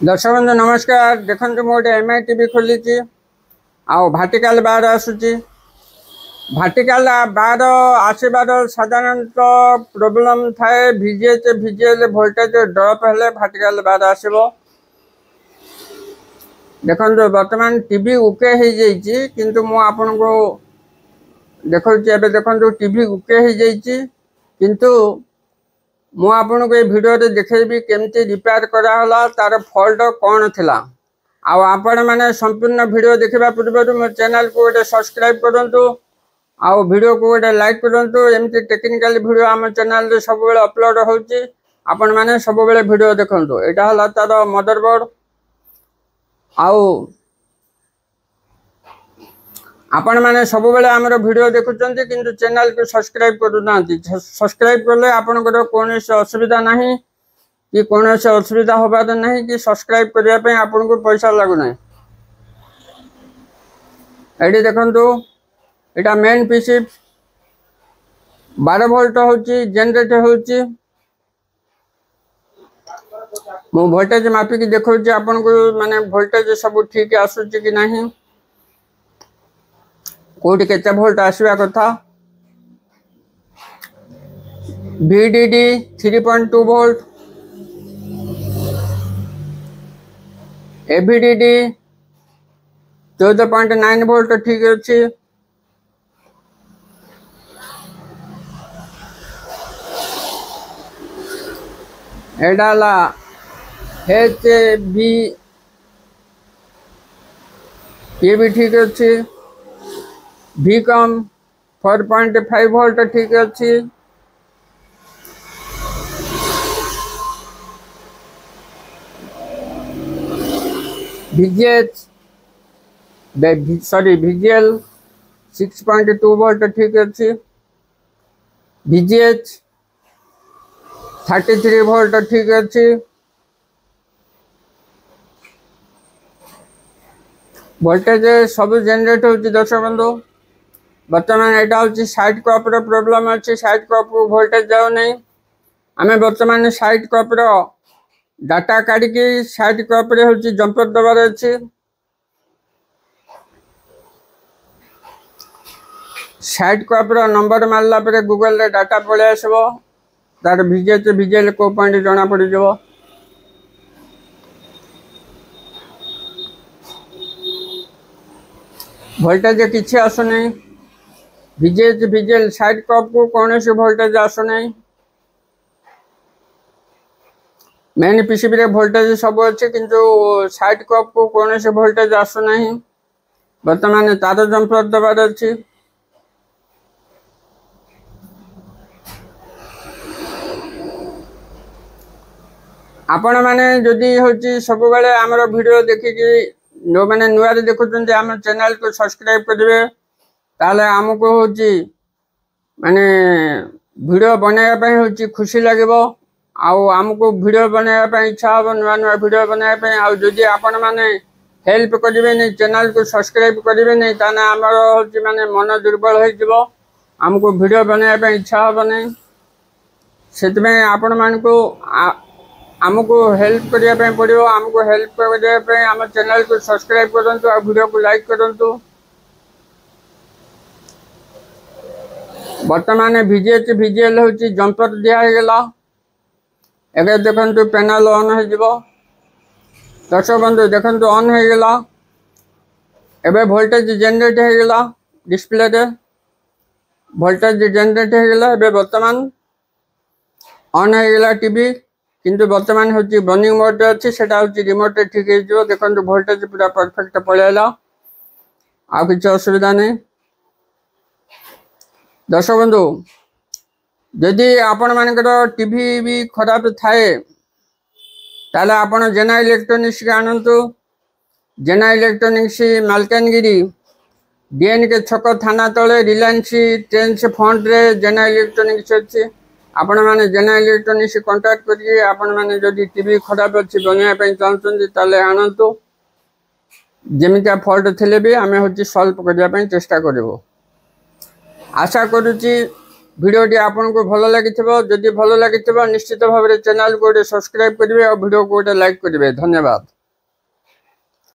दर्शक बंधु नमस्कार। देखो मोटे एमआई टीवी खोली भाटिकाल बार आसूची। भाटिकाल बार आसबार साधारणतः प्रोब्लेम थाए भिजीएच भिजीएल वोल्टेज ड्रप हेले भाटिकाल बार आसो। देखो बर्तमान टीवी ओके हो जाइए किंतु मु आपन को देखो देखो टीवी ओके हो जाइए किंतु मु आपन को भिडियो देखेबी केमती रिपेयर कराला तार फॉल्ट कौन थिला। आपण मैंने संपूर्ण भिडियो देखा पूर्व मो चैनल को गोटे सब्सक्राइब करूँ आउ भिडियो को गोटे लाइक करूँ। एमती टेक्निकल भिडियो आम चैनल सब अपलोड होची आपण मैंने सब भिडियो देखु। यहाँ तार मदरबोर्ड आउ आपण मैंने सब आमर भिडियो देखुं किंतु चैनल को सब्सक्राइब करूना। सब्सक्राइब कले आपंकर कौन असुविधा ना कि कौन असुविधा होबार ना कि सब्सक्राइब करने आपन को पैसा लगुना। ये देखु यहाँ मेन पीसी 12 वोल्ट होची जनरेट होची। मु वोल्टेज मापिक देखो आपन को माने वोल्टेज सब ठीक आसूची कि नहीं कोटी केते वोल्ट आसवा कथा। VDD 3.2 वोल्ट, AVDD 14.9 वोल्ट ठीक अच्छे। एडाला HV ये भी ठीक अच्छे। Vcom 4.5 वोल्ट ठीक अच्छे। VGH सॉरी VGL 6.2 वोल्ट ठीक अच्छे। VGH 33 वोल्ट ठीक अच्छे। वोल्टेज सब जनरेट होची। दर्शक बंधु बर्तमान यहाँ हूँ साइड कप प्रोब्लेम अच्छी। साइड कप वोल्टेज जाऊ नहीं। आम बर्तमान साइड कप डाटा काढ़ी साइड कप हूँ जंपर दबार अच्छी। साइड कप नंबर मारला गूगल डाटा पलि आसो तार VGH VGL को पॉइंट जना पड़ जाव। वोल्टेज किसी आसुना। VGH VGL साइड कप को कौन सी वोल्टेज आसुना। मेन पीसीबी वोल्टेज सब अच्छे किंतु साइड कप को कौन सी वोल्टेज आसुना। बर्तमान तार जंपर दबार अच्छी। आपण मैंने जदि हूँ सब आमर भिडियो देखिकी जो मैंने नुआ देखुं आम चैनल को सब्सक्राइब करेंगे ताले आमको हूँ माने भिडियो बनवाई हूँ खुशी लगे। आमको भिडियो बनवाई इच्छा हम नुआ नुआ भिडियो बनवाई। आदि आपण मैंने हेल्प करेंगे नहीं चैनल को सब्सक्राइब करेंगे नहीं ताने आमर हूँ माने मन दुर्बल हो आमको भिडियो बनवाई इच्छा हम नहीं। से आपण मान को आमको हेल्प करने पड़ो। आमको हेल्प करने आम चैनल को सब्सक्राइब करूँ आ वीडियो को लाइक करूँ। बर्तमान VGH VGL हूँ जंपर दिगला। एवं देखु पैनल ऑन हो। दर्शक बंधु देखु ऑन होगला। एवं वोल्टेज जनरेट होगला डिस्प्ले रे वोल्टेज जनरेट होगला। एवं बर्तमान ऑन होगला टीवी किंतु बर्तमान हूँ बर्निंग मोड अच्छी से रिमोट ठीक हो। देखो वोल्टेज पूरा परफेक्ट पलैला आ कि असुविधा नहीं। दर्शक बंधु जदि आपण मानकर टीवी भी खराब थाए ताले आपण जेना इलेक्ट्रोनिक्स के आनतु। जेना इलेक्ट्रोनिक्स मालकानगिरी DNK छक थाना तले रिलायंस ट्रेंड्स फ्रंट रे जेना इलेक्ट्रोनिक्स अच्छी। आपण मैंने जेना इलेक्ट्रोनिक्स कांटेक्ट करिए आपण मैंने जदि टीवी खराब अच्छी बनवाई चाहते ताले आनतु। जमितिया फॉल्ट थिले भी आम हूँ सल्व करने चेष्टा करूँ। आशा करुच्ची भिडियोटी आपको भल लगी जदि भल लगी निश्चित भाव चैनल को गोटे सब्सक्राइब करेंगे और वीडियो को गोटे लाइक करेंगे। धन्यवाद।